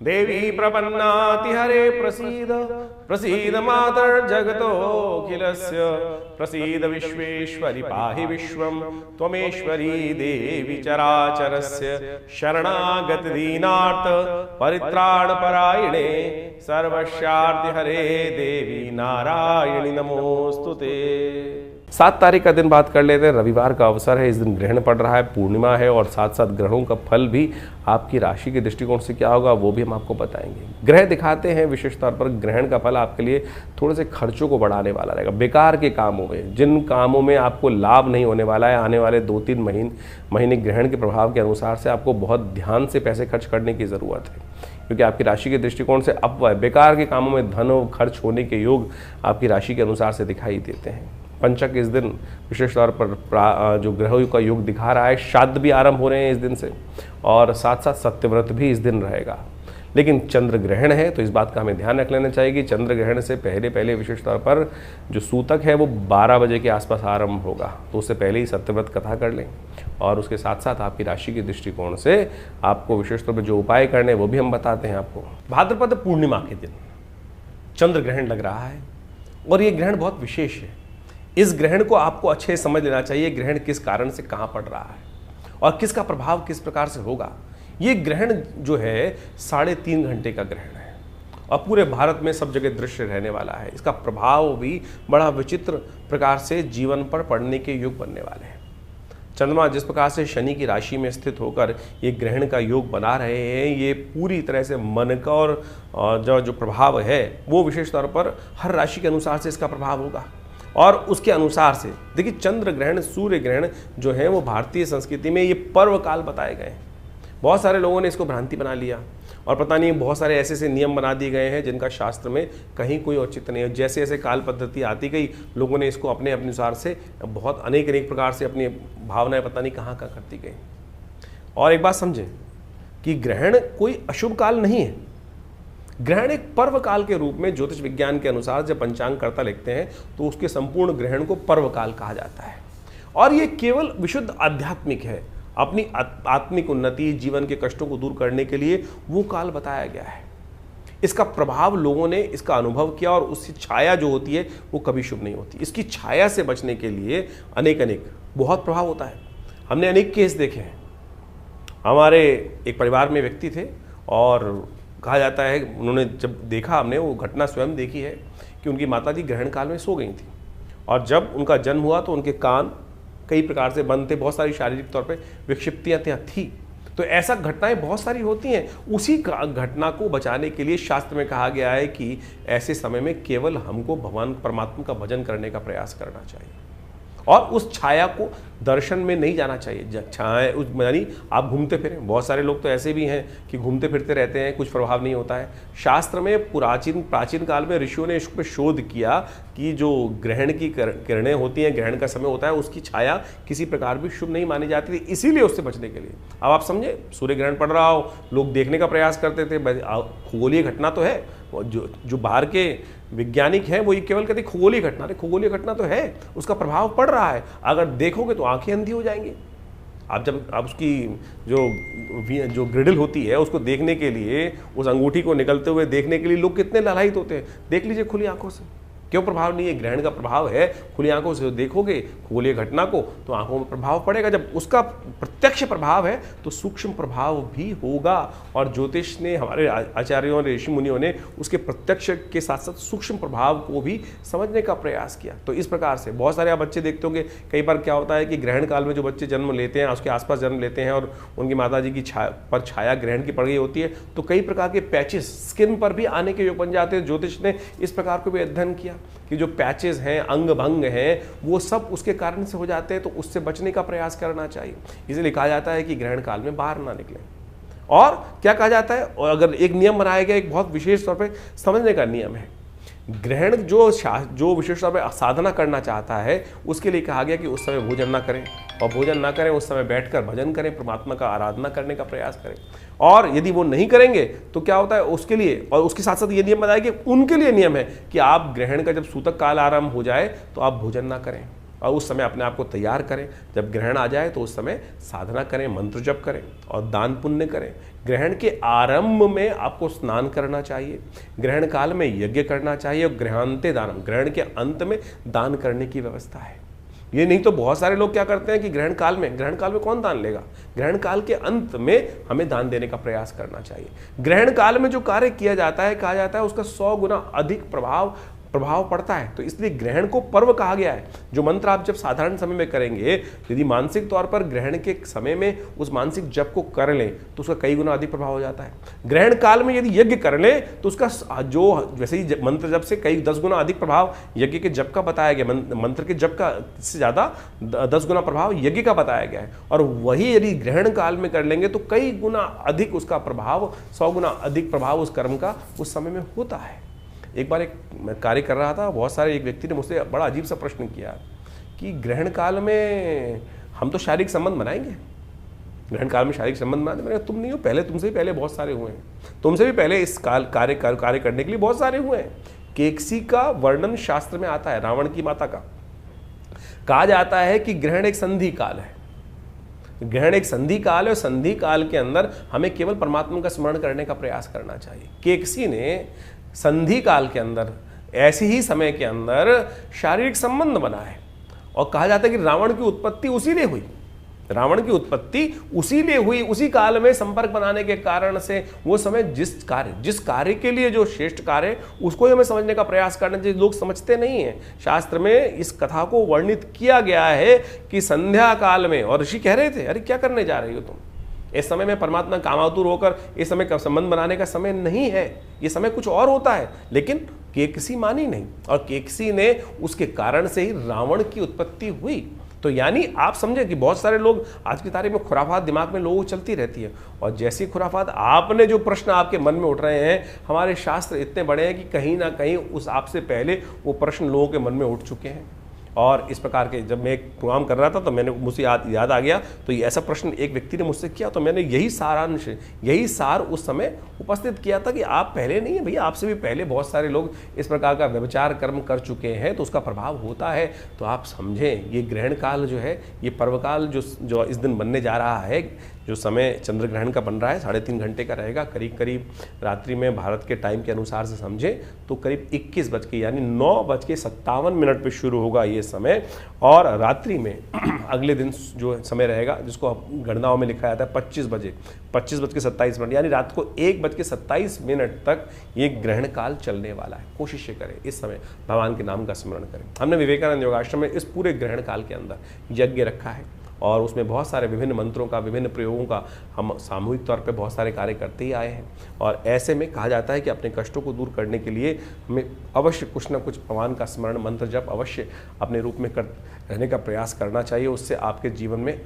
देवी प्रपन्नाति हरे प्रसीद प्रसीद मातर्जगतोऽखिलस्य प्रसीद विश्वेश्वरि पाहि विश्वं त्वमेश्वरी देवी चराचरस्य शरणागत दीनार्थ परित्राणपरायणे सर्वस्यार्ति हरे देवी नारायणी नमोस्तुते। 7 तारीख का दिन बात कर लेते हैं। रविवार का अवसर है, इस दिन ग्रहण पड़ रहा है, पूर्णिमा है और साथ साथ ग्रहों का फल भी आपकी राशि के दृष्टिकोण से क्या होगा वो भी हम आपको बताएंगे। ग्रह दिखाते हैं विशेष तौर पर ग्रहण का फल आपके लिए थोड़े से खर्चों को बढ़ाने वाला रहेगा। बेकार के कामों में, जिन कामों में आपको लाभ नहीं होने वाला है, आने वाले 2-3 महीने ग्रहण के प्रभाव के अनुसार से आपको बहुत ध्यान से पैसे खर्च करने की ज़रूरत है, क्योंकि आपकी राशि के दृष्टिकोण से अपव्यय, बेकार के कामों में धन खर्च होने के योग आपकी राशि के अनुसार से दिखाई देते हैं। पंचक इस दिन विशेष तौर पर जो ग्रहों का योग दिखा रहा है, श्राद्ध भी आरंभ हो रहे हैं इस दिन से और साथ साथ सत्यव्रत भी इस दिन रहेगा। लेकिन चंद्र ग्रहण है तो इस बात का हमें ध्यान रख लेना चाहिए कि चंद्र ग्रहण से पहले विशेष तौर पर जो सूतक है वो 12 बजे के आसपास आरंभ होगा, तो उससे पहले ही सत्यव्रत कथा कर लें और उसके साथ साथ आपकी राशि के दृष्टिकोण से आपको विशेष तौर पर जो उपाय करने वो भी हम बताते हैं आपको। भाद्रपद पूर्णिमा के दिन चंद्र ग्रहण लग रहा है और ये ग्रहण बहुत विशेष है। इस ग्रहण को आपको अच्छे समझ लेना चाहिए, ग्रहण किस कारण से कहाँ पड़ रहा है और किसका प्रभाव किस प्रकार से होगा। ये ग्रहण जो है 3.5 घंटे का ग्रहण है और पूरे भारत में सब जगह दृश्य रहने वाला है। इसका प्रभाव भी बड़ा विचित्र प्रकार से जीवन पर पड़ने के योग बनने वाले हैं। चंद्रमा जिस प्रकार से शनि की राशि में स्थित होकर ये ग्रहण का योग बना रहे हैं, ये पूरी तरह से मन का और जो प्रभाव है वो विशेष तौर पर हर राशि के अनुसार से इसका प्रभाव होगा और उसके अनुसार से देखिए चंद्र ग्रहण, सूर्य ग्रहण जो है वो भारतीय संस्कृति में ये पर्व काल बताए गए हैं। बहुत सारे लोगों ने इसको भ्रांति बना लिया और पता नहीं बहुत सारे ऐसे नियम बना दिए गए हैं जिनका शास्त्र में कहीं कोई औचित्य नहीं है। जैसे जैसे काल पद्धति आती गई, लोगों ने इसको अपने अनुसार से बहुत अनेक प्रकार से अपनी भावनाएं पता नहीं कहाँ करती गई। और एक बात समझें कि ग्रहण कोई अशुभ काल नहीं है। ग्रहण एक पर्व काल के रूप में ज्योतिष विज्ञान के अनुसार जब पंचांगकर्ता लिखते हैं तो उसके संपूर्ण ग्रहण को पर्व काल कहा जाता है और ये केवल विशुद्ध आध्यात्मिक है। अपनी आत्मिक उन्नति, जीवन के कष्टों को दूर करने के लिए वो काल बताया गया है। इसका प्रभाव लोगों ने इसका अनुभव किया और उसकी छाया जो होती है वो कभी शुभ नहीं होती। इसकी छाया से बचने के लिए अनेक बहुत प्रभाव होता है। हमने अनेक केस देखे हैं। हमारे एक परिवार में व्यक्ति थे और कहा जाता है उन्होंने जब देखा, हमने वो घटना स्वयं देखी है कि उनकी माताजी ग्रहण काल में सो गई थी और जब उनका जन्म हुआ तो उनके कान कई प्रकार से बंद थे, बहुत सारी शारीरिक तौर पे विक्षिप्तियाँ थी। तो ऐसा घटनाएं बहुत सारी होती हैं। उसी घटना को बचाने के लिए शास्त्र में कहा गया है कि ऐसे समय में केवल हमको भगवान परमात्मा का भजन करने का प्रयास करना चाहिए और उस छाया को दर्शन में नहीं जाना चाहिए। छाया उस यानी आप घूमते फिरें, बहुत सारे लोग तो ऐसे भी हैं कि घूमते फिरते रहते हैं, कुछ प्रभाव नहीं होता है। शास्त्र में प्राचीन काल में ऋषियों ने इस पर शोध किया कि जो ग्रहण की किरणें होती हैं, ग्रहण का समय होता है, उसकी छाया किसी प्रकार भी शुभ नहीं मानी जाती थी, इसीलिए उससे बचने के लिए। अब आप समझे, सूर्य ग्रहण पड़ रहा हो, लोग देखने का प्रयास करते थे। खगोलीय घटना तो है, जो बाहर के वैज्ञानिक हैं वो ये केवल कहते खगोलीय घटना तो है, उसका प्रभाव पड़ रहा है। अगर देखोगे तो आंखें अंधी हो जाएंगी। आप जब आप उसकी जो ग्रिडल होती है उसको देखने के लिए, उस अंगूठी को निकलते हुए देखने के लिए लोग कितने लालायित होते हैं। देख लीजिए खुली आंखों से, क्यों प्रभाव नहीं है? ग्रहण का प्रभाव है। खुली आंखों से देखोगे खगोलीय घटना को तो आंखों में प्रभाव पड़ेगा। जब उसका प्रत्यक्ष प्रभाव है तो सूक्ष्म प्रभाव भी होगा और ज्योतिष ने, हमारे आचार्यों ने, ऋषि मुनियों ने उसके प्रत्यक्ष के साथ साथ सूक्ष्म प्रभाव को भी समझने का प्रयास किया। तो इस प्रकार से बहुत सारे आप बच्चे देखते होंगे, कई बार क्या होता है कि ग्रहण काल में जो बच्चे जन्म लेते हैं, उसके आसपास जन्म लेते हैं और उनकी माताजी की छाया ग्रहण की पड़ गई होती है तो कई प्रकार के पैचेस स्किन पर भी आने के योग बन जाते हैं। ज्योतिष ने इस प्रकार को भी अध्ययन किया कि जो पैचेस हैं, अंग भंग हैं, वो सब उसके कारण से हो जाते हैं, तो उससे बचने का प्रयास करना चाहिए। इसलिए कहा जाता है कि ग्रहण काल में बाहर ना निकलें। और क्या कहा जाता है, और अगर एक नियम बनाया गया, एक बहुत विशेष तौर पे समझने का नियम है, ग्रहण जो विशेष तौर पर साधना करना चाहता है उसके लिए कहा गया कि उस समय भोजन ना करें और भोजन ना करें उस समय बैठकर भजन करें, परमात्मा का आराधना करने का प्रयास करें। और यदि वो नहीं करेंगे तो क्या होता है उसके लिए, और उसके साथ साथ ये नियम बताया कि उनके लिए नियम है कि आप ग्रहण का जब सूतक काल आरंभ हो जाए तो आप भोजन ना करें। और उस समय अपने आप को तैयार करें। जब ग्रहण आ जाए तो उस समय साधना करें, मंत्र जप करें और दान पुण्य करें। ग्रहण के आरंभ में आपको स्नान करना चाहिए, ग्रहण काल में यज्ञ करना चाहिए और ग्रहांते दानम, ग्रहण के अंत में दान करने की व्यवस्था है। ये नहीं तो बहुत सारे लोग क्या करते हैं कि ग्रहण काल में कौन दान लेगा? ग्रहण काल के अंत में हमें दान देने का प्रयास करना चाहिए। ग्रहण काल में जो कार्य किया जाता है, कहा जाता है उसका 100 गुना अधिक प्रभाव पड़ता है। तो इसलिए ग्रहण को पर्व कहा गया है। जो मंत्र आप जब साधारण समय में करेंगे, यदि मानसिक तौर पर ग्रहण के समय में उस मानसिक जप को कर लें तो उसका कई गुना अधिक प्रभाव हो जाता है। ग्रहण काल में यदि यज्ञ कर लें तो उसका जो वैसे ही मंत्र जप से कई 10 गुना अधिक प्रभाव यज्ञ के जप का बताया गया, मंत्र के जप का से ज्यादा 10 गुना प्रभाव यज्ञ का बताया गया है। और वही यदि ग्रहण काल में कर लेंगे तो कई गुना अधिक उसका प्रभाव, 100 गुना अधिक प्रभाव उस कर्म का उस समय में होता है। एक बार एक कार्य कर रहा था, बहुत सारे एक व्यक्ति ने मुझसे बड़ा अजीब सा प्रश्न किया कि ग्रहण काल में हम तो शारीरिक संबंध बनाएंगे, ग्रहण काल में शारीरिक संबंध बनाते। मैंने कहा तुम नहीं हो, पहले तुमसे भी पहले बहुत सारे हुए हैं, तुमसे भी पहले इस कार्य करने के लिए बहुत सारे हुए हैं। केकसी का वर्णन शास्त्र में आता है, रावण की माता का। कहा जाता है कि ग्रहण एक संधि काल है, ग्रहण एक संधि काल है और संधि काल के अंदर हमें केवल परमात्मा का स्मरण करने का प्रयास करना चाहिए। केकसी ने संधि काल के अंदर ऐसे ही समय के अंदर शारीरिक संबंध बनाए और कहा जाता है कि रावण की उत्पत्ति उसी ने हुई, रावण की उत्पत्ति उसी ने हुई, उसी काल में संपर्क बनाने के कारण से वो समय जिस कार्य के लिए जो श्रेष्ठ कार्य उसको ही हमें समझने का प्रयास करना चाहिए। लोग समझते नहीं हैं। शास्त्र में इस कथा को वर्णित किया गया है कि संध्या काल में, और ऋषि कह रहे थे अरे क्या करने जा रही हो तुम, इस समय में परमात्मा कामातुर होकर इस समय का संबंध बनाने का समय नहीं है, ये समय कुछ और होता है। लेकिन केकसी मानी नहीं और केकसी ने उसके कारण से ही रावण की उत्पत्ति हुई। तो यानी आप समझे कि बहुत सारे लोग आज की तारीख में खुराफात दिमाग में लोगों को चलती रहती है, और जैसी खुराफात आपने जो प्रश्न आपके मन में उठ रहे हैं, हमारे शास्त्र इतने बड़े हैं कि कहीं ना कहीं उस आपसे पहले वो प्रश्न लोगों के मन में उठ चुके हैं। और इस प्रकार के जब मैं एक प्रोग्राम कर रहा था तो मैंने मुझे याद आ गया, तो ये ऐसा प्रश्न एक व्यक्ति ने मुझसे किया, तो मैंने यही सार उस समय उपस्थित किया था कि आप पहले नहीं है भैया, आपसे भी पहले बहुत सारे लोग इस प्रकार का व्यभिचार कर्म कर चुके हैं, तो उसका प्रभाव होता है। तो आप समझें ये ग्रहण काल जो है, ये पर्वकाल जो इस दिन बनने जा रहा है, जो समय चंद्र ग्रहण का बन रहा है 3.5 घंटे का रहेगा, करीब रात्रि में भारत के टाइम के अनुसार से समझें तो करीब 21 बज के यानी 9:57 पे शुरू होगा ये समय, और रात्रि में अगले दिन जो समय रहेगा जिसको गणनाओं में लिखा जाता है 25:27 यानी रात को 1:27 तक ये ग्रहण काल चलने वाला है। कोशिश करें इस समय भगवान के नाम का स्मरण करें। हमने विवेकानंद योगाश्रम में इस पूरे ग्रहण काल के अंदर यज्ञ रखा है और उसमें बहुत सारे विभिन्न मंत्रों का, विभिन्न प्रयोगों का हम सामूहिक तौर पे बहुत सारे कार्य करते ही आए हैं। और ऐसे में कहा जाता है कि अपने कष्टों को दूर करने के लिए हमें अवश्य कुछ ना कुछ भगवान का स्मरण, मंत्र जप अवश्य अपने रूप में रहने का प्रयास करना चाहिए। उससे आपके जीवन में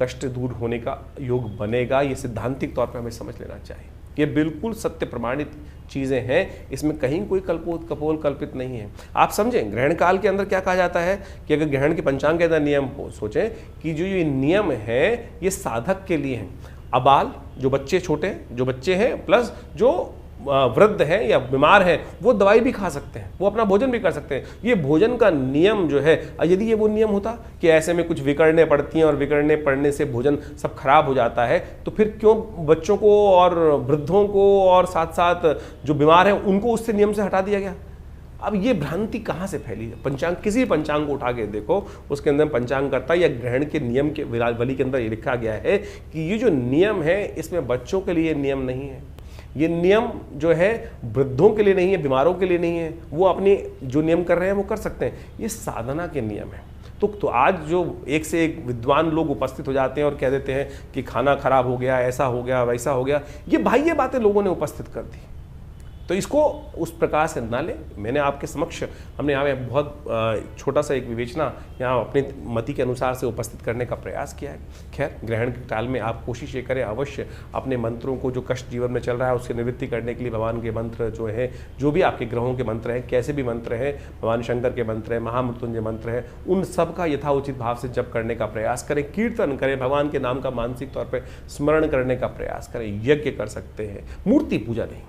कष्ट दूर होने का योग बनेगा। ये सिद्धांतिक तौर पर हमें समझ लेना चाहिए। ये बिल्कुल सत्य प्रमाणित चीज़ें हैं, इसमें कहीं कोई कपोल कल्पित नहीं है। आप समझें ग्रहण काल के अंदर क्या कहा जाता है कि अगर ग्रहण के पंचांग के अंदर नियम सोचें कि जो ये नियम है ये साधक के लिए हैं। अबाल जो बच्चे छोटे जो बच्चे हैं प्लस जो वृद्ध हैं या बीमार हैं वो दवाई भी खा सकते हैं, वो अपना भोजन भी कर सकते हैं। ये भोजन का नियम जो है, यदि ये वो नियम होता कि ऐसे में कुछ विकड़ने पड़ती हैं और विकड़ने पड़ने से भोजन सब खराब हो जाता है, तो फिर क्यों बच्चों को और वृद्धों को और साथ साथ जो बीमार हैं उनको उससे नियम से हटा दिया गया? अब ये भ्रांति कहाँ से फैली है? पंचांग, किसी पंचांग को उठा के देखो, उसके अंदर पंचांग करता या ग्रहण के नियम के विरावली के अंदर ये लिखा गया है कि ये जो नियम है इसमें बच्चों के लिए नियम नहीं है, ये नियम जो है वृद्धों के लिए नहीं है, बीमारों के लिए नहीं है। वो अपनी जो नियम कर रहे हैं वो कर सकते हैं, ये साधना के नियम है। तो आज जो एक से एक विद्वान लोग उपस्थित हो जाते हैं और कह देते हैं कि खाना खराब हो गया, ऐसा हो गया, वैसा हो गया, ये बाह्य बातें लोगों ने उपस्थित कर दी। तो इसको उस प्रकार से ना ले। मैंने आपके समक्ष, हमने यहाँ पे बहुत छोटा सा एक विवेचना यहाँ अपनी मति के अनुसार से उपस्थित करने का प्रयास किया है। खैर ग्रहण के काल में आप कोशिश ये करें अवश्य अपने मंत्रों को, जो कष्ट जीवन में चल रहा है उसकी निवृत्ति करने के लिए भगवान के मंत्र जो है, जो भी आपके ग्रहों के मंत्र हैं, कैसे भी मंत्र हैं, भगवान शंकर के मंत्र हैं, महामृत्युंजय मंत्र हैं, उन सब का यथाउचित भाव से जप करने का प्रयास करें, कीर्तन करें, भगवान के नाम का मानसिक तौर पर स्मरण करने का प्रयास करें, यज्ञ कर सकते हैं, मूर्ति पूजा नहीं।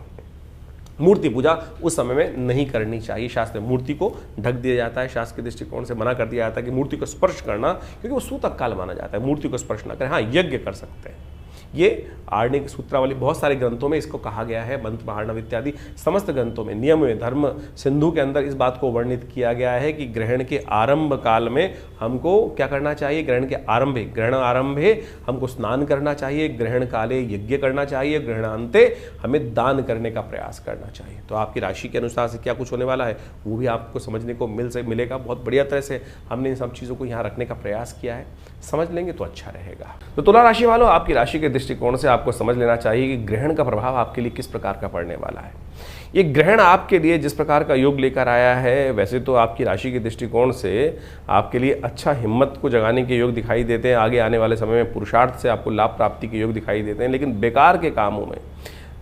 मूर्ति पूजा उस समय में नहीं करनी चाहिए। शास्त्र में मूर्ति को ढक दिया जाता है, शास्त्र के दृष्टिकोण से मना कर दिया जाता है कि मूर्ति को स्पर्श करना, क्योंकि वो सूतक काल माना जाता है, मूर्ति को स्पर्श ना करें। हाँ, यज्ञ कर सकते हैं। ये आर्णिक सूत्रावली बहुत सारे ग्रंथों में इसको कहा गया है, मंत्र महार्णव इत्यादि समस्त ग्रंथों में, नियम में, धर्म सिंधु के अंदर इस बात को वर्णित किया गया है कि ग्रहण के आरंभ काल में हमको क्या करना चाहिए। ग्रहण आरंभे हमको स्नान करना चाहिए, ग्रहण काले यज्ञ करना चाहिए, ग्रहणांते हमें दान करने का प्रयास करना चाहिए। तो आपकी राशि के अनुसार से क्या कुछ होने वाला है वो भी आपको समझने को मिलेगा। बहुत बढ़िया तरह से हमने इन सब चीज़ों को यहाँ रखने का प्रयास किया है, समझ लेंगे तो अच्छा रहेगा। तो तुला राशि वालों, आपकी राशि के दृष्टिकोण से आपको समझ लेना चाहिए कि ग्रहण का प्रभाव आपके लिए किस प्रकार का पड़ने वाला है। ये ग्रहण आपके लिए जिस प्रकार का योग लेकर आया है, वैसे तो आपकी राशि के दृष्टिकोण से आपके लिए अच्छा हिम्मत को जगाने के योग दिखाई देते हैं, आगे आने वाले समय में पुरुषार्थ से आपको लाभ प्राप्ति के योग दिखाई देते हैं। लेकिन बेकार के कामों में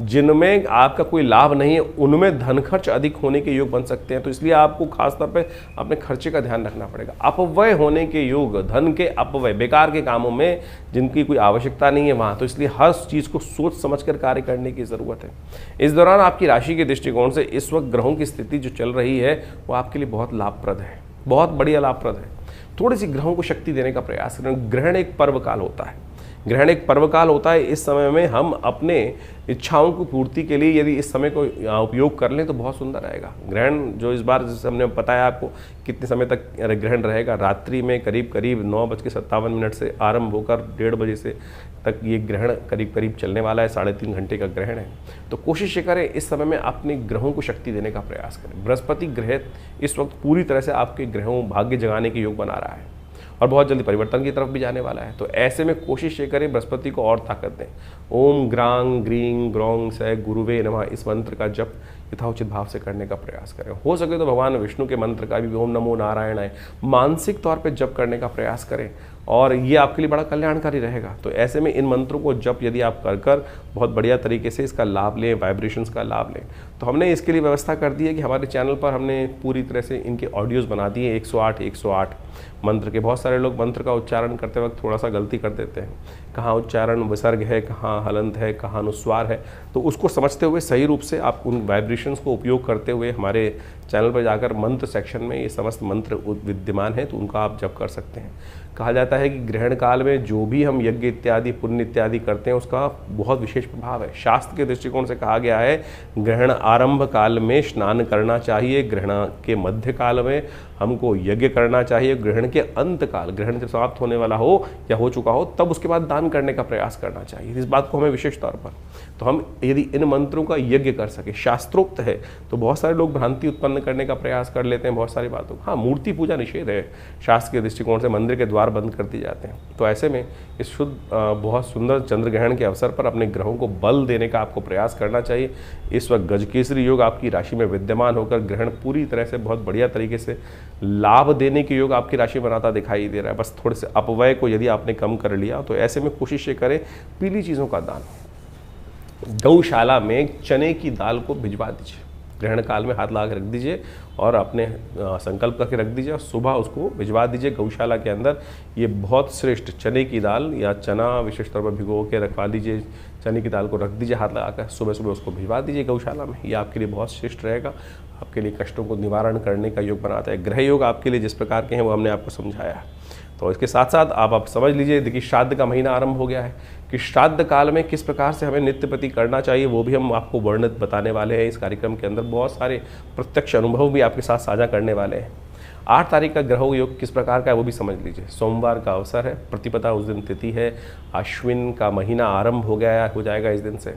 जिनमें आपका कोई लाभ नहीं है, उनमें धन खर्च अधिक होने के योग बन सकते हैं। तो इसलिए आपको खासतौर पे अपने खर्चे का ध्यान रखना पड़ेगा। अपव्यय होने के योग, धन के अपव्यय, बेकार के कामों में जिनकी कोई आवश्यकता नहीं है वहाँ, तो इसलिए हर चीज़ को सोच समझकर कार्य करने की ज़रूरत है। इस दौरान आपकी राशि के दृष्टिकोण से इस वक्त ग्रहों की स्थिति जो चल रही है वो आपके लिए बहुत लाभप्रद है, बहुत बढ़िया लाभप्रद है। थोड़ी सी ग्रहों को शक्ति देने का प्रयास करें। ग्रहण एक पर्व काल होता है, ग्रहण एक पर्व काल होता है। इस समय में हम अपने इच्छाओं की पूर्ति के लिए यदि इस समय को उपयोग कर लें तो बहुत सुंदर रहेगा। ग्रहण जो इस बार जैसे हमने बताया आपको कितने समय तक ग्रहण रहेगा, रात्रि में करीब 9:57 से आरंभ होकर 1:30 बजे से तक ये ग्रहण करीब चलने वाला है। 3.5 घंटे का ग्रहण है। तो कोशिश ये करें इस समय में अपने ग्रहों को शक्ति देने का प्रयास करें। बृहस्पति ग्रह इस वक्त पूरी तरह से आपके ग्रहों भाग्य जगाने के योग बना रहा है और बहुत जल्दी परिवर्तन की तरफ भी जाने वाला है। तो ऐसे में कोशिश ये करें बृहस्पति को और ताकत दें। ओम ग्रांग ग्रीं ग्रौंग से गुरुवे नमः इस मंत्र का जप यथाउचित भाव से करने का प्रयास करें। हो सके तो भगवान विष्णु के मंत्र का भी ओम नमो नारायणाय मानसिक तौर पे जप करने का प्रयास करें और ये आपके लिए बड़ा कल्याणकारी रहेगा। तो ऐसे में इन मंत्रों को जप यदि आप कर बहुत बढ़िया तरीके से इसका लाभ लें, वाइब्रेशंस का लाभ लें, तो हमने इसके लिए व्यवस्था कर दी है कि हमारे चैनल पर हमने पूरी तरह से इनके ऑडियोज़ बना दिए 108 मंत्र के। बहुत सारे लोग मंत्र का उच्चारण करते वक्त थोड़ा सा गलती कर देते हैं, कहाँ उच्चारण विसर्ग है, कहाँ हलंत है, कहाँ अनुस्वार है। तो उसको समझते हुए सही रूप से आप उन वाइब्रेशंस को उपयोग करते हुए हमारे चैनल पर जाकर मंत्र सेक्शन में ये समस्त मंत्र विद्यमान है, तो उनका आप जप कर सकते हैं। कहा जाता है कि ग्रहण काल में जो भी हम यज्ञ इत्यादि पुण्य इत्यादि करते हैं उसका बहुत विशेष प्रभाव है। शास्त्र के दृष्टिकोण से कहा गया है ग्रहण आरंभ काल में स्नान करना चाहिए, ग्रहण के मध्य काल में हमको यज्ञ करना चाहिए, ग्रहण के अंत काल, ग्रहण जब समाप्त होने वाला हो या हो चुका हो तब उसके बाद दान करने का प्रयास करना चाहिए। इस बात को हमें विशेष तौर पर, तो हम यदि इन मंत्रों का यज्ञ कर सके, शास्त्रोक्त है, तो बहुत सारे लोग भ्रांति उत्पन्न करने का प्रयास कर लेते हैं बहुत सारी बातों। हाँ, मूर्ति पूजा निषेध है शास्त्र के दृष्टिकोण से, मंदिर के द्वार बंद कर दिए जाते हैं। तो ऐसे में इस शुद्ध बहुत सुंदर चंद्र ग्रहण के अवसर पर अपने ग्रहों को बल देने का आपको प्रयास करना चाहिए। इस वक्त गजकेसरी योग आपकी राशि में विद्यमान होकर ग्रहण पूरी तरह से बहुत बढ़िया तरीके से लाभ देने के योग आपकी राशि बनाता दिखाई दे रहा है। बस थोड़े से अपव्यय को यदि आपने कम कर लिया तो ऐसे में कोशिश ये करें पीली चीज़ों का दान। गौशाला में चने की दाल को भिजवा दीजिए, ग्रहण काल में हाथ लगा के रख दीजिए और अपने संकल्प करके रख दीजिए और सुबह उसको भिजवा दीजिए गौशाला के अंदर। ये बहुत श्रेष्ठ चने की दाल या चना विशेष तौर पर भिगो के रखवा दीजिए, चने की दाल को रख दीजिए हाथ लगाकर, सुबह सुबह उसको भिजवा दीजिए गौशाला में। ये आपके लिए बहुत श्रेष्ठ रहेगा, आपके लिए कष्टों को निवारण करने का योग बनाता है। ग्रह योग आपके लिए जिस प्रकार के हैं वो हमने आपको समझाया। तो इसके साथ साथ आप समझ लीजिए, देखिए श्राद्ध का महीना आरंभ हो गया है कि श्राद्ध काल में किस प्रकार से हमें नित्य प्रति करना चाहिए वो भी हम आपको वर्णित बताने वाले हैं इस कार्यक्रम के अंदर। बहुत सारे प्रत्यक्ष अनुभव भी आपके साथ साझा करने वाले हैं। 8 तारीख का ग्रह योग किस प्रकार का है वो भी समझ लीजिए। सोमवार का अवसर है, प्रतिपदा उस दिन तिथि है, अश्विन का महीना आरंभ हो जाएगा इस दिन से,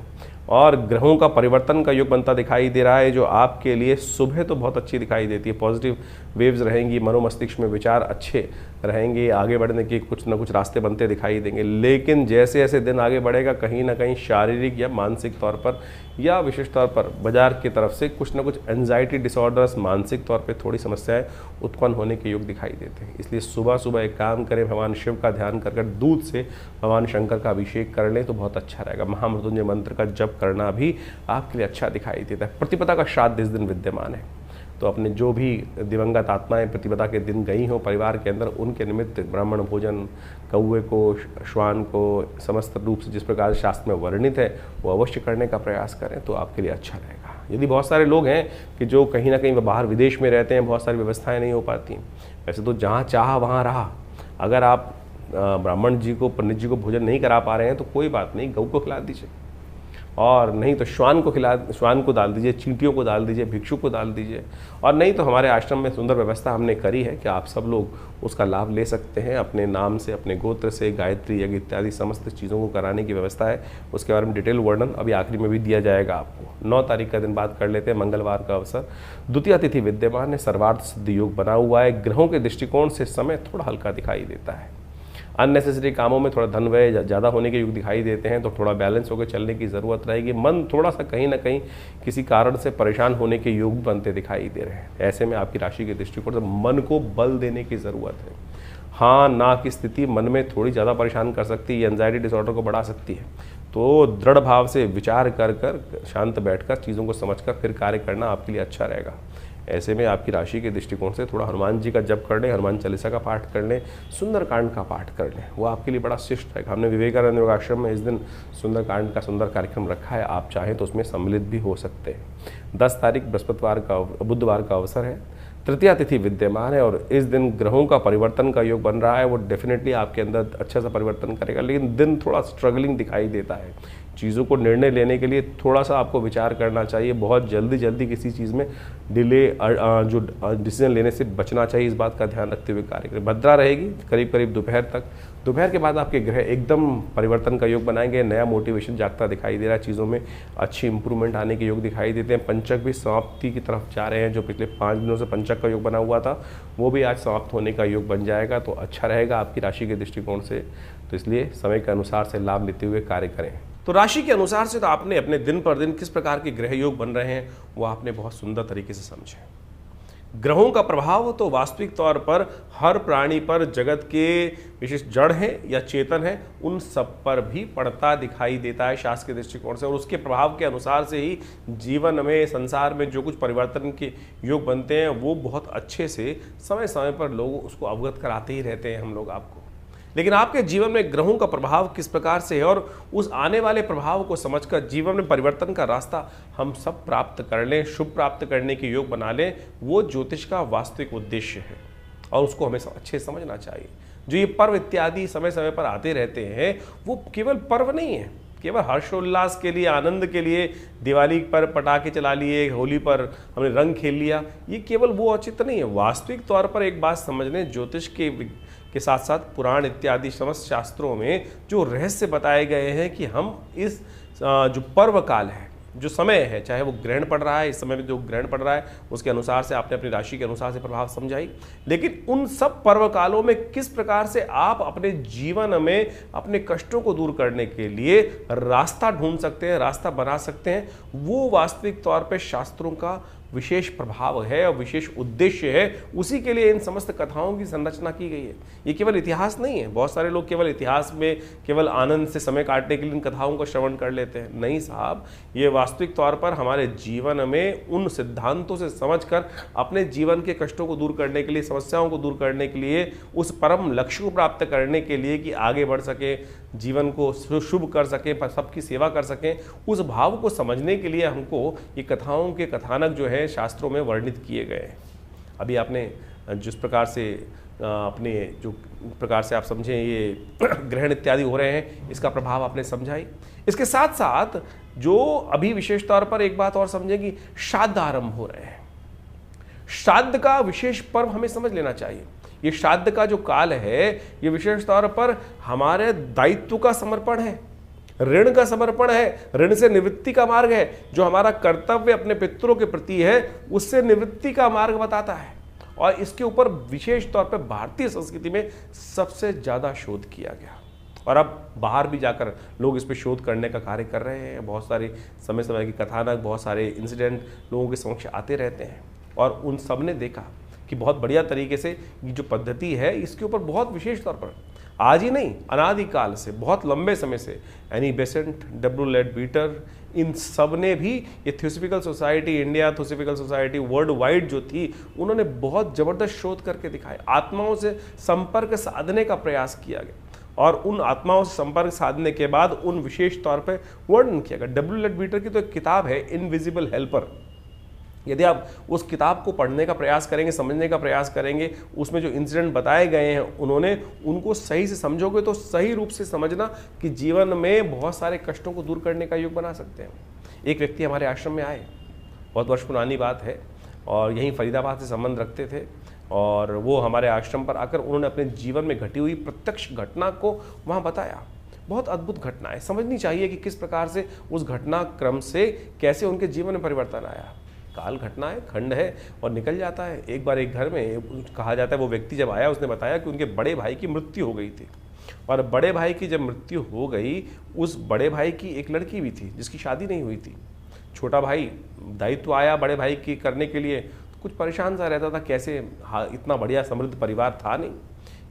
और ग्रहों का परिवर्तन का योग बनता दिखाई दे रहा है जो आपके लिए सुबह तो बहुत अच्छी दिखाई देती है। पॉजिटिव वेव्स रहेंगी, मनोमस्तिष्क में विचार अच्छे रहेंगे, आगे बढ़ने के कुछ न कुछ रास्ते बनते दिखाई देंगे। लेकिन जैसे जैसे दिन आगे बढ़ेगा कहीं ना कहीं शारीरिक या मानसिक तौर पर या विशेष तौर पर बाजार की तरफ से कुछ न कुछ एंजाइटी डिसऑर्डर्स, मानसिक तौर पे थोड़ी समस्याएं उत्पन्न होने के योग दिखाई देते हैं। इसलिए सुबह सुबह एक काम करें, भगवान शिव का ध्यान कर दूध से भगवान शंकर का अभिषेक कर लें तो बहुत अच्छा रहेगा। महामृत्युंजय मंत्र का जप करना भी आपके लिए अच्छा दिखाई देता है। प्रतिपदा का श्राद्ध इस दिन विद्यमान है। तो अपने जो भी दिवंगत आत्माएं प्रतिपदा के दिन गई हों परिवार के अंदर, उनके निमित्त ब्राह्मण भोजन, कौवे को, श्वान को समस्त रूप से जिस प्रकार शास्त्र में वर्णित है वो अवश्य करने का प्रयास करें तो आपके लिए अच्छा रहेगा। यदि बहुत सारे लोग हैं कि जो कहीं ना कहीं बाहर विदेश में रहते हैं, बहुत सारी व्यवस्थाएं नहीं हो पाती, वैसे तो जहाँ चाह वहाँ रहा। अगर आप ब्राह्मण जी को, पंडित जी को भोजन नहीं करा पा रहे हैं तो कोई बात नहीं, गऊ को खिला दीजिए, और नहीं तो श्वान को डाल दीजिए, चींटियों को डाल दीजिए, भिक्षु को डाल दीजिए। और नहीं तो हमारे आश्रम में सुंदर व्यवस्था हमने करी है कि आप सब लोग उसका लाभ ले सकते हैं। अपने नाम से, अपने गोत्र से गायत्री यज्ञ इत्यादि समस्त चीज़ों को कराने की व्यवस्था है। उसके बारे में डिटेल वर्णन अभी आखिरी में भी दिया जाएगा आपको। 9 तारीख का दिन बात कर लेते हैं, मंगलवार का अवसर। द्वितीय तिथि विद्यमान है, सर्वार्थ सिद्ध योग बना हुआ है। ग्रहों के दृष्टिकोण से समय थोड़ा हल्का दिखाई देता है। अननेसेसरी कामों में थोड़ा धन व्यय ज़्यादा होने के योग दिखाई देते हैं, तो थोड़ा बैलेंस होकर चलने की ज़रूरत रहेगी। मन थोड़ा सा कहीं ना कहीं किसी कारण से परेशान होने के योग बनते दिखाई दे रहे हैं। ऐसे में आपकी राशि के दृष्टिकोण से मन को बल देने की ज़रूरत है। हाँ ना की स्थिति मन में थोड़ी ज़्यादा परेशान कर सकती है, एंजाइटी डिसऑर्डर को बढ़ा सकती है। तो दृढ़ भाव से विचार कर कर, शांत बैठकर, चीज़ों को समझकर फिर कार्य करना आपके लिए अच्छा रहेगा। ऐसे में आपकी राशि के दृष्टिकोण से थोड़ा हनुमान जी का जप कर लें, हनुमान चालीसा का पाठ कर लें, सुंदरकांड का पाठ कर लें, वो आपके लिए बड़ा शिष्ट रहेगा। हमने विवेकानंद योग आश्रम में इस दिन सुंदरकांड का सुंदर कार्यक्रम रखा है, आप चाहें तो उसमें सम्मिलित भी हो सकते हैं। 10 तारीख बुधवार का अवसर है। तृतीया तिथि विद्यमान है और इस दिन ग्रहों का परिवर्तन का योग बन रहा है। वो डेफिनेटली आपके अंदर अच्छा सा परिवर्तन करेगा, लेकिन दिन थोड़ा स्ट्रगलिंग दिखाई देता है। चीज़ों को निर्णय लेने के लिए थोड़ा सा आपको विचार करना चाहिए। बहुत जल्दी किसी चीज़ में डिले, जो डिसीजन लेने से बचना चाहिए, इस बात का ध्यान रखते हुए कार्य करें। भद्रा रहेगी करीब दोपहर तक। दोपहर के बाद आपके ग्रह एकदम परिवर्तन का योग बनाएंगे, नया मोटिवेशन जागता दिखाई दे रहा है, चीज़ों में अच्छी इंप्रूवमेंट आने के योग दिखाई देते हैं। पंचक भी समाप्ति की तरफ जा रहे हैं। जो पिछले 5 दिनों से पंचक का योग बना हुआ था वो भी आज समाप्त होने का योग बन जाएगा, तो अच्छा रहेगा आपकी राशि के दृष्टिकोण से। तो इसलिए समय के अनुसार से लाभ लेते हुए कार्य करें। तो राशि के अनुसार से तो आपने अपने दिन पर दिन किस प्रकार के ग्रह योग बन रहे हैं वो आपने बहुत सुंदर तरीके से समझे। ग्रहों का प्रभाव तो वास्तविक तौर पर हर प्राणी पर, जगत के विशेष जड़ है या चेतन है, उन सब पर भी पड़ता दिखाई देता है शास्त्र के दृष्टिकोण से। और उसके प्रभाव के अनुसार से ही जीवन में, संसार में जो कुछ परिवर्तन के योग बनते हैं वो बहुत अच्छे से समय समय पर लोग उसको अवगत कराते ही रहते हैं हम लोग आपको। लेकिन आपके जीवन में ग्रहों का प्रभाव किस प्रकार से है और उस आने वाले प्रभाव को समझकर जीवन में परिवर्तन का रास्ता हम सब प्राप्त कर लें, शुभ प्राप्त करने के योग बना लें, वो ज्योतिष का वास्तविक उद्देश्य है और उसको हमें अच्छे समझना चाहिए। जो ये पर्व इत्यादि समय समय पर आते रहते हैं वो केवल पर्व नहीं है, केवल हर्षोल्लास के लिए, आनंद के लिए, दिवाली पर पटाखे चला लिए, होली पर हमने रंग खेल लिया, ये केवल वो औचित्य नहीं है। वास्तविक तौर पर एक बात समझ लें, ज्योतिष के साथ साथ पुराण इत्यादि समस्त शास्त्रों में जो रहस्य बताए गए हैं कि हम इस जो पर्व काल है, जो समय है, चाहे वो ग्रहण पड़ रहा है, इस समय में जो ग्रहण पड़ रहा है उसके अनुसार से आपने अपनी राशि के अनुसार से प्रभाव समझाई, लेकिन उन सब पर्व कालों में किस प्रकार से आप अपने जीवन में अपने कष्टों को दूर करने के लिए रास्ता ढूंढ सकते हैं, रास्ता बना सकते हैं, वो वास्तविक तौर पे शास्त्रों का विशेष प्रभाव है और विशेष उद्देश्य है। उसी के लिए इन समस्त कथाओं की संरचना की गई है। ये केवल इतिहास नहीं है। बहुत सारे लोग केवल इतिहास में केवल आनंद से समय काटने के लिए इन कथाओं का श्रवण कर लेते हैं। नहीं साहब, ये वास्तविक तौर पर हमारे जीवन में उन सिद्धांतों से समझकर अपने जीवन के कष्टों को दूर करने के लिए, समस्याओं को दूर करने के लिए, उस परम लक्ष्य को प्राप्त करने के लिए कि आगे बढ़ सके, जीवन को शुभ कर सकें, सबकी सेवा कर सकें, उस भाव को समझने के लिए हमको ये कथाओं के कथानक जो है शास्त्रों में वर्णित किए गए हैं। अभी आपने जिस प्रकार से अपने जो प्रकार से आप समझें ये ग्रहण इत्यादि हो रहे हैं, इसका प्रभाव आपने समझाई। इसके साथ साथ जो अभी विशेष तौर पर एक बात और समझें कि श्राद्ध आरंभ हो रहे हैं। श्राद्ध का विशेष पर्व हमें समझ लेना चाहिए। ये श्राद्ध का जो काल है ये विशेष तौर पर हमारे दायित्व का समर्पण है, ऋण का समर्पण है, ऋण से निवृत्ति का मार्ग है। जो हमारा कर्तव्य अपने पितरों के प्रति है उससे निवृत्ति का मार्ग बताता है। और इसके ऊपर विशेष तौर पर भारतीय संस्कृति में सबसे ज्यादा शोध किया गया और अब बाहर भी जाकर लोग इस पर शोध करने का कार्य कर रहे हैं। बहुत सारे समय समय की कथानक, बहुत सारे इंसिडेंट लोगों के समक्ष आते रहते हैं और उन सब ने देखा कि बहुत बढ़िया तरीके से ये जो पद्धति है इसके ऊपर बहुत विशेष तौर पर आज ही नहीं, अनादिकाल से, बहुत लंबे समय से एनी बेसेंट, डब्ल्यू लेडबीटर, इन सब ने भी ये theosophical society India, theosophical society world wide जो थी, उन्होंने बहुत जबरदस्त शोध करके दिखाए। आत्माओं से संपर्क साधने का प्रयास किया गया और उन आत्माओं से संपर्क साधने के बाद उन विशेष तौर पर वर्णन किया गया। डब्ल्यू लेड बीटर की तो एक किताब है इनविजिबल हेल्पर। यदि आप उस किताब को पढ़ने का प्रयास करेंगे, समझने का प्रयास करेंगे, उसमें जो इंसिडेंट बताए गए हैं उन्होंने उनको सही से समझोगे तो सही रूप से समझना कि जीवन में बहुत सारे कष्टों को दूर करने का योग बना सकते हैं। एक व्यक्ति हमारे आश्रम में आए, बहुत वर्ष पुरानी बात है, और यहीं फरीदाबाद से संबंध रखते थे, और वो हमारे आश्रम पर आकर उन्होंने अपने जीवन में घटी हुई प्रत्यक्ष घटना को वहाँ बताया। बहुत अद्भुत घटना है, समझनी चाहिए कि किस प्रकार से उस घटना क्रम से कैसे उनके जीवन में परिवर्तन आया। काल घटना है, खंड है और निकल जाता है। एक बार एक घर में कहा जाता है वो व्यक्ति जब आया उसने बताया कि उनके बड़े भाई की मृत्यु हो गई थी, और बड़े भाई की जब मृत्यु हो गई, उस बड़े भाई की एक लड़की भी थी जिसकी शादी नहीं हुई थी। छोटा भाई दायित्व आया बड़े भाई की करने के लिए, कुछ परेशान सा रहता था, कैसे इतना बढ़िया समृद्ध परिवार था नहीं।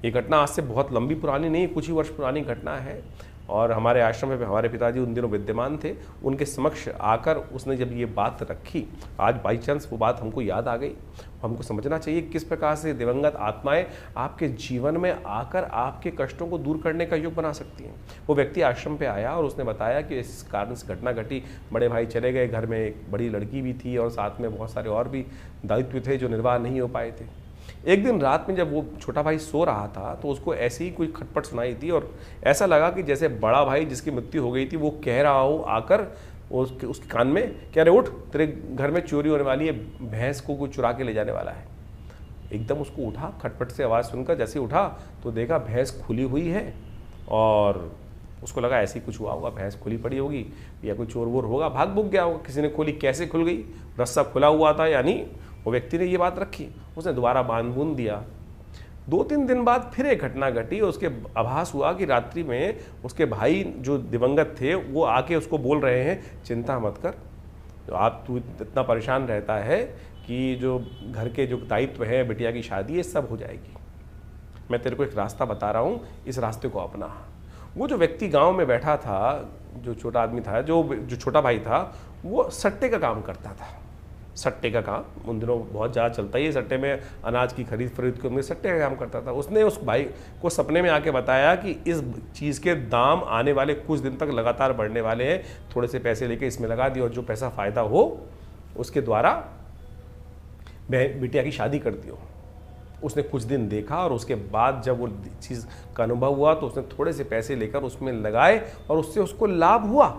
ये घटना आज से बहुत लंबी पुरानी नहीं, कुछ ही वर्ष पुरानी घटना है। और हमारे आश्रम में हमारे पिताजी उन दिनों विद्यमान थे, उनके समक्ष आकर उसने जब ये बात रखी, आज बाई चांस वो बात हमको याद आ गई। हमको समझना चाहिए किस प्रकार से दिवंगत आत्माएं आपके जीवन में आकर आपके कष्टों को दूर करने का योग बना सकती हैं। वो व्यक्ति आश्रम पे आया और उसने बताया कि इस कारण से घटना घटी, बड़े भाई चले गए, घर में एक बड़ी लड़की भी थी और साथ में बहुत सारे और भी दायित्व थे जो निर्वाह नहीं हो पाए थे। एक दिन रात में जब वो छोटा भाई सो रहा था तो उसको ऐसी ही कोई खटपट सुनाई थी, और ऐसा लगा कि जैसे बड़ा भाई जिसकी मृत्यु हो गई थी वो कह रहा हो आकर उसके कान में, कह रहे उठ, तेरे घर में चोरी होने वाली है, भैंस को कोई चुरा के ले जाने वाला है। एकदम उसको उठा, खटपट से आवाज़ सुनकर जैसे उठा तो देखा भैंस खुली हुई है, और उसको लगा ऐसे ही कुछ हुआ होगा, भैंस खुली पड़ी होगी या कोई चोर वोर होगा, भाग भूग गया होगा, किसी ने खोली। कैसे खुल गई? रस्सा खुला हुआ था, यानी वो व्यक्ति ने ये बात रखी, उसने दोबारा बांध बूंद दिया। 2-3 दिन बाद फिर एक घटना घटी, उसके आभास हुआ कि रात्रि में उसके भाई जो दिवंगत थे वो आके उसको बोल रहे हैं, चिंता मत कर, तू इतना परेशान रहता है कि जो घर के जो दायित्व है, बिटिया की शादी है, सब हो जाएगी। मैं तेरे को एक रास्ता बता रहा हूँ, इस रास्ते को अपना। वो जो व्यक्ति गाँव में बैठा था, जो छोटा आदमी था, जो छोटा भाई था, वो सट्टे का काम करता था। सट्टे का काम उन दिनों बहुत ज़्यादा चलता ही है, सट्टे में अनाज की खरीद के उनमें सट्टे का काम करता था। उसने उस भाई को सपने में आके बताया कि इस चीज़ के दाम आने वाले कुछ दिन तक लगातार बढ़ने वाले हैं, थोड़े से पैसे लेके इसमें लगा दियो और जो पैसा फ़ायदा हो उसके द्वारा बिटिया की शादी कर दियो। उसने कुछ दिन देखा और उसके बाद जब वो चीज़ का अनुभव हुआ तो उसने थोड़े से पैसे लेकर उसमें लगाए और उससे उसको लाभ हुआ।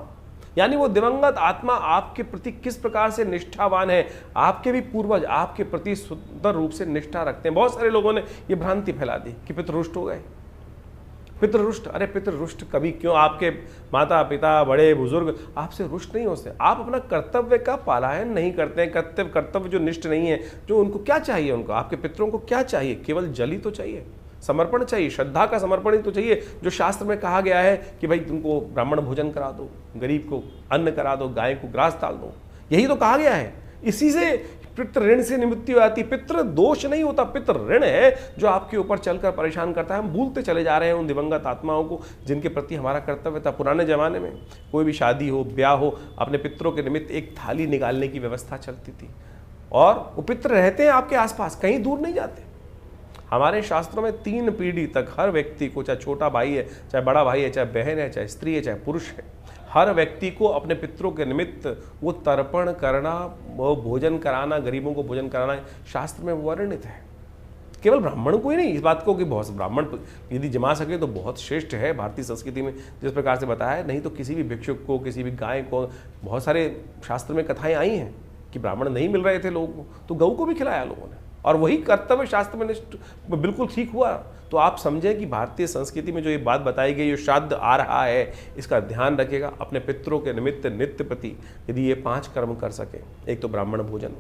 यानी वो दिवंगत आत्मा आपके प्रति किस प्रकार से निष्ठावान है, आपके भी पूर्वज आपके प्रति सुंदर रूप से निष्ठा रखते हैं। बहुत सारे लोगों ने ये भ्रांति फैला दी कि पितृ रुष्ट हो गए। पितृ रुष्ट, अरे पितृ रुष्ट कभी क्यों? आपके माता पिता बड़े बुजुर्ग आपसे रुष्ट नहीं होते। आप अपना कर्तव्य का पालन नहीं करते हैं, कर्तव्य जो निष्ठ नहीं है, जो उनको क्या चाहिए, उनको आपके पितरों को क्या चाहिए? केवल जल ही तो चाहिए, समर्पण चाहिए, श्रद्धा का समर्पण ही तो चाहिए। जो शास्त्र में कहा गया है कि भाई तुमको ब्राह्मण भोजन करा दो, गरीब को अन्न करा दो, गाय को ग्रास डाल दो, यही तो कहा गया है। इसी से पितृ ऋण से निवृत्ति आती। पितृ दोष नहीं होता, पितृ ऋण है जो आपके ऊपर चलकर परेशान करता है। हम भूलते चले जा रहे हैं उन दिवंगत आत्माओं को जिनके प्रति हमारा कर्तव्य था। पुराने जमाने में कोई भी शादी हो, ब्याह हो, अपने पितरों के निमित्त एक थाली निकालने की व्यवस्था चलती थी, और वो पितृ रहते हैं आपके आसपास, कहीं दूर नहीं जाते। हमारे शास्त्रों में 3 पीढ़ी तक हर व्यक्ति को, चाहे छोटा भाई है, चाहे बड़ा भाई है, चाहे बहन है, चाहे स्त्री है, चाहे पुरुष है, हर व्यक्ति को अपने पितरों के निमित्त वो तर्पण करना, वो भोजन कराना, गरीबों को भोजन कराना शास्त्र में वर्णित है। केवल ब्राह्मण को ही नहीं, इस बात को कि बहुत ब्राह्मण यदि जमा सके तो बहुत श्रेष्ठ है। भारतीय संस्कृति में जिस प्रकार से बताया है, नहीं तो किसी भी भिक्षुक को, किसी भी गाय को, बहुत सारे शास्त्र में कथाएं आई हैं कि ब्राह्मण नहीं मिल रहे थे लोगों को तो गऊ को भी खिलाया लोगों ने, और वही कर्तव्य शास्त्र में बिल्कुल ठीक हुआ। तो आप समझें कि भारतीय संस्कृति में जो ये बात बताई गई, जो श्राद्ध आ रहा है, इसका ध्यान रखिएगा। अपने पितरों के निमित्त नित्य प्रति यदि ये 5 कर्म कर सके, एक तो ब्राह्मण भोजन,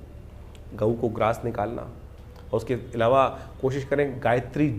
गऊ को ग्रास निकालना, और उसके अलावा कोशिश करें गायत्री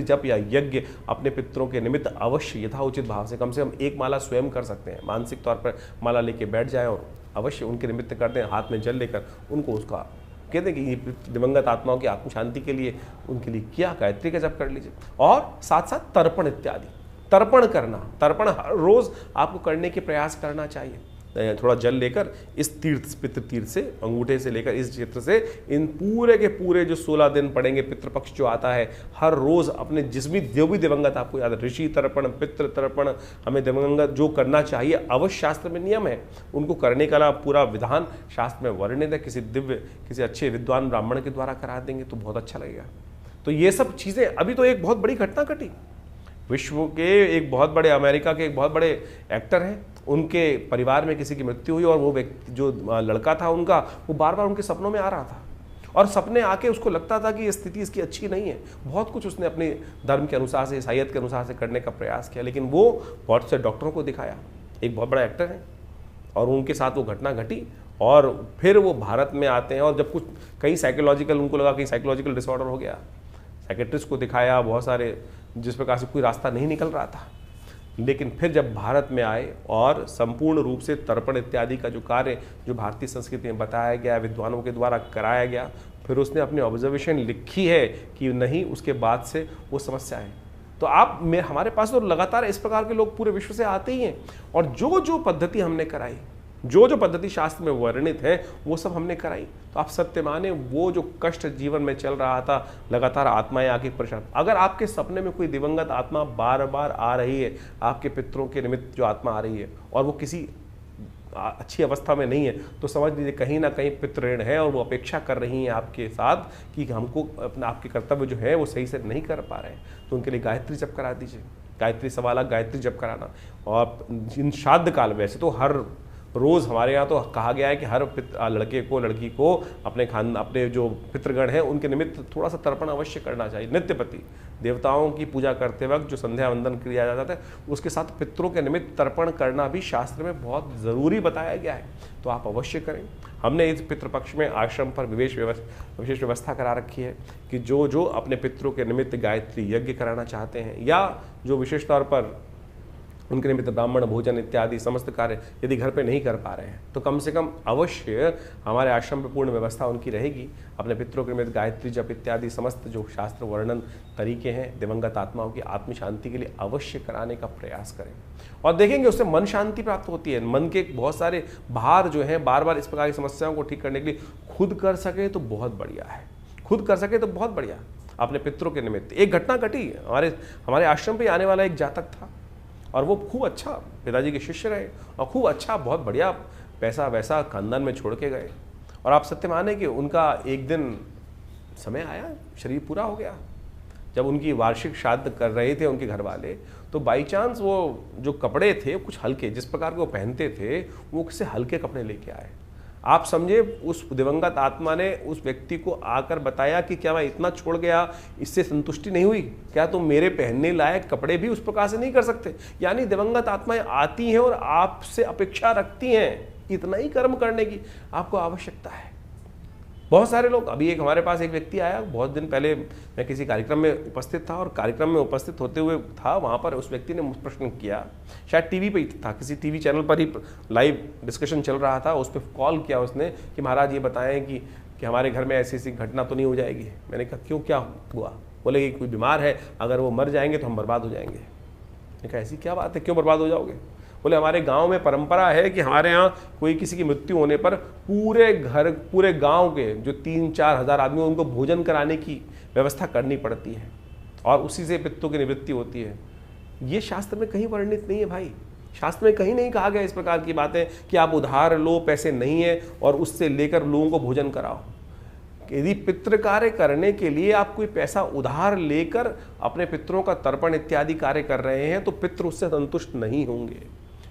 जप या यज्ञ अपने पितरों के निमित्त अवश्य यथाउचित भाव से कम 1 माला स्वयं कर सकते हैं। मानसिक तौर पर माला लेके बैठ जाएं और अवश्य उनके निमित्त कर दें, हाथ में जल लेकर उनको उसका कहते हैं कि ये दिवंगत आत्माओं की आत्म शांति के लिए उनके लिए क्या गायत्री का जप कर लीजिए। और साथ साथ तर्पण इत्यादि, तर्पण करना, तर्पण हर रोज आपको करने के प्रयास करना चाहिए। थोड़ा जल लेकर इस तीर्थ, पितृ तीर्थ से, अंगूठे से लेकर इस क्षेत्र से इन पूरे के पूरे जो 16 दिन पड़ेंगे, पितृपक्ष जो आता है, हर रोज अपने जिसमें जो भी दिवंगत, आपको याद है, ऋषि तर्पण, पितृ तर्पण, हमें दिवंगत जो करना चाहिए अवश्य शास्त्र में नियम है, उनको करने का पूरा विधान शास्त्र में वर्णित है। किसी अच्छे विद्वान ब्राह्मण के द्वारा करा देंगे तो बहुत अच्छा लगेगा। तो ये सब चीजें, अभी तो एक बहुत बड़ी घटना घटी, विश्व के एक बहुत बड़े, अमेरिका के एक बहुत बड़े एक्टर हैं, उनके परिवार में किसी की मृत्यु हुई और वो व्यक्ति, जो लड़का था उनका, वो बार बार उनके सपनों में आ रहा था और सपने आके उसको लगता था कि ये स्थिति इसकी अच्छी नहीं है। बहुत कुछ उसने अपने धर्म के अनुसार से, ईसाईयत के अनुसार से करने का प्रयास किया, लेकिन वो बहुत से डॉक्टरों को दिखाया, एक बहुत बड़ा एक्टर है, और उनके साथ वो घटना घटी और फिर वो भारत में आते हैं। और जब कुछ कई साइकोलॉजिकल, उनको लगा कि साइकोलॉजिकल डिसऑर्डर हो गया, साइकेट्रिस्ट को दिखाया, बहुत सारे, जिस प्रकार से कोई रास्ता नहीं निकल रहा था, लेकिन फिर जब भारत में आए और संपूर्ण रूप से तर्पण इत्यादि का जो कार्य जो भारतीय संस्कृति में बताया गया, विद्वानों के द्वारा कराया गया, फिर उसने अपनी ऑब्जर्वेशन लिखी है कि नहीं, उसके बाद से वो समस्या है। तो हमारे पास तो लगातार इस प्रकार के लोग पूरे विश्व से आते ही हैं, और जो जो पद्धति हमने कराई, जो जो पद्धति शास्त्र में वर्णित है, वो सब हमने कराई। तो आप सत्य माने, वो जो कष्ट जीवन में चल रहा था, लगातार आत्माएं आके परेशान, अगर आपके सपने में कोई दिवंगत आत्मा बार बार आ रही है, आपके पितरों के निमित्त जो आत्मा आ रही है और वो किसी अच्छी अवस्था में नहीं है, तो समझ लीजिए कहीं ना कहीं पितृण है और वो अपेक्षा कर रही हैं आपके साथ कि हमको अपना, आपके कर्तव्य जो है वो सही से नहीं कर पा रहे हैं, तो उनके लिए गायत्री जप करा दीजिए। गायत्री सवाला गायत्री जप कराना। और इन श्राद्ध काल, वैसे तो हर रोज़ हमारे यहाँ तो कहा गया है कि हर लड़के को, लड़की को अपने जो पितृगण हैं उनके निमित्त थोड़ा सा तर्पण अवश्य करना चाहिए। नित्यपति देवताओं की पूजा करते वक्त जो संध्या वंदन किया जाता है, उसके साथ पितरों के निमित्त तर्पण करना भी शास्त्र में बहुत ज़रूरी बताया गया है, तो आप अवश्य करें। हमने इस पितृपक्ष में आश्रम पर विशेष व्यवस्था करा रखी है कि जो जो अपने पितरों के निमित्त गायत्री यज्ञ कराना चाहते हैं, या जो विशेष तौर पर उनके निमित्त ब्राह्मण भोजन इत्यादि समस्त कार्य यदि घर पे नहीं कर पा रहे हैं, तो कम से कम अवश्य हमारे आश्रम में पूर्ण व्यवस्था उनकी रहेगी। अपने पितरों के निमित्त गायत्री जप इत्यादि समस्त जो शास्त्र वर्णन तरीके हैं दिवंगत आत्माओं की आत्म शांति के लिए अवश्य कराने का प्रयास करें, और देखेंगे उससे मन शांति प्राप्त होती है। मन के बहुत सारे भार जो हैं, बार बार इस प्रकार की समस्याओं को ठीक करने के लिए खुद कर सके तो बहुत बढ़िया है, खुद कर सके तो बहुत बढ़िया। अपने पितरों के निमित्त एक घटना घटी, हमारे आश्रम पर आने वाला एक जातक था, और वो खूब अच्छा पिताजी के शिष्य रहे और खूब अच्छा, बहुत बढ़िया पैसा वैसा खानदान में छोड़ के गए। और आप सत्य माने कि उनका एक दिन समय आया, शरीर पूरा हो गया, जब उनकी वार्षिक श्राद्ध कर रहे थे उनके घर वाले, तो बाई चांस वो जो कपड़े थे कुछ हल्के, जिस प्रकार के वो पहनते थे, वो किसी हल्के कपड़े लेके आए। आप समझे, उस दिवंगत आत्मा ने उस व्यक्ति को आकर बताया कि क्या मैं इतना छोड़ गया, इससे संतुष्टि नहीं हुई, क्या तुम मेरे पहनने लायक कपड़े भी उस प्रकार से नहीं कर सकते? यानी दिवंगत आत्माएं आती हैं और आपसे अपेक्षा रखती हैं इतना ही कर्म करने की आपको आवश्यकता है। बहुत सारे लोग, अभी एक हमारे पास एक व्यक्ति आया, बहुत दिन पहले मैं किसी कार्यक्रम में उपस्थित था, और कार्यक्रम में उपस्थित होते हुए था, वहाँ पर उस व्यक्ति ने मुझ प्रश्न किया, शायद टीवी पे ही था, किसी टीवी चैनल पर ही लाइव डिस्कशन चल रहा था, उस पर कॉल किया उसने कि महाराज ये बताएं कि हमारे घर में ऐसी ऐसी घटना तो नहीं हो जाएगी। मैंने कहा क्यों, क्या हुआ? बोले कि कोई बीमार है, अगर वो मर जाएंगे तो हम बर्बाद हो जाएंगे। मैंने कहा ऐसी क्या बात है, क्यों बर्बाद हो जाओगे? बोले हमारे गांव में परंपरा है कि हमारे यहाँ कोई किसी की मृत्यु होने पर पूरे गांव के जो 3-4 हज़ार आदमी, उनको भोजन कराने की व्यवस्था करनी पड़ती है, और उसी से पितरों की निवृत्ति होती है। ये शास्त्र में कहीं वर्णित नहीं है भाई, शास्त्र में कहीं नहीं कहा गया इस प्रकार की बातें कि आप उधार लो, पैसे नहीं है और उससे लेकर लोगों को भोजन कराओ। यदि पितृ कार्य करने के लिए आप कोई पैसा उधार लेकर अपने पितरों का तर्पण इत्यादि कार्य कर रहे हैं, तो पितृ उससे संतुष्ट नहीं होंगे।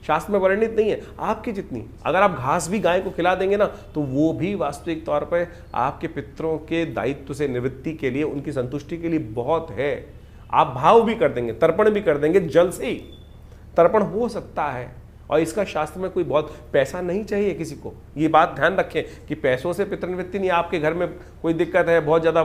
शास्त्र में वर्णित नहीं है। आपकी जितनी, अगर आप घास भी गाय को खिला देंगे ना, तो वो भी वास्तविक तौर पर आपके पितरों के दायित्व से निवृत्ति के लिए, उनकी संतुष्टि के लिए बहुत है। आप भाव भी कर देंगे, तर्पण भी कर देंगे, जल से ही तर्पण हो सकता है। और इसका शास्त्र में कोई बहुत पैसा नहीं चाहिए किसी को। ये बात ध्यान रखें कि पैसों से पितृनिवृत्ति नहीं। आपके घर में कोई दिक्कत है, बहुत ज़्यादा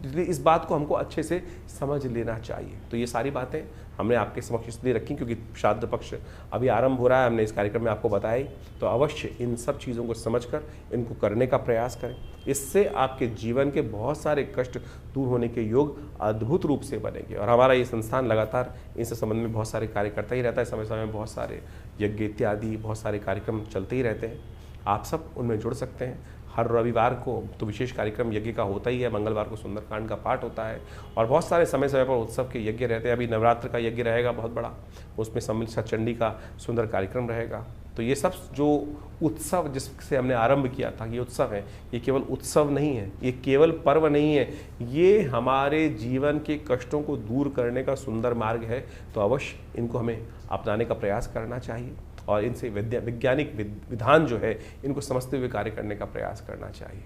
इसलिए इस बात को हमको अच्छे से समझ लेना चाहिए। तो ये सारी बातें हमने आपके समक्ष इसलिए रखी क्योंकि श्राद्ध पक्ष अभी आरंभ हो रहा है, हमने इस कार्यक्रम में आपको बताया ही। तो अवश्य इन सब चीज़ों को समझकर इनको करने का प्रयास करें। इससे आपके जीवन के बहुत सारे कष्ट दूर होने के योग अद्भुत रूप से बनेंगे। और हमारा ये संस्थान लगातार इनसे संबंध में बहुत सारे कार्य करता ही रहता है। समय समय में बहुत सारे यज्ञ इत्यादि बहुत सारे कार्यक्रम चलते ही रहते हैं। आप सब उनमें जुड़ सकते हैं। हर रविवार को तो विशेष कार्यक्रम यज्ञ का होता ही है, मंगलवार को सुंदरकांड का पाठ होता है और बहुत सारे समय समय पर उत्सव के यज्ञ रहते हैं। अभी नवरात्र का यज्ञ रहेगा बहुत बड़ा, उसमें सम्मिलित सचंडी का सुंदर कार्यक्रम रहेगा। तो ये सब जो उत्सव जिससे हमने आरंभ किया था, ये उत्सव है, ये केवल उत्सव नहीं है, ये केवल पर्व नहीं है, ये हमारे जीवन के कष्टों को दूर करने का सुंदर मार्ग है। तो अवश्य इनको हमें अपनाने का प्रयास करना चाहिए और इनसे वैज्ञानिक विधान जो है इनको समझते हुए कार्य करने का प्रयास करना चाहिए।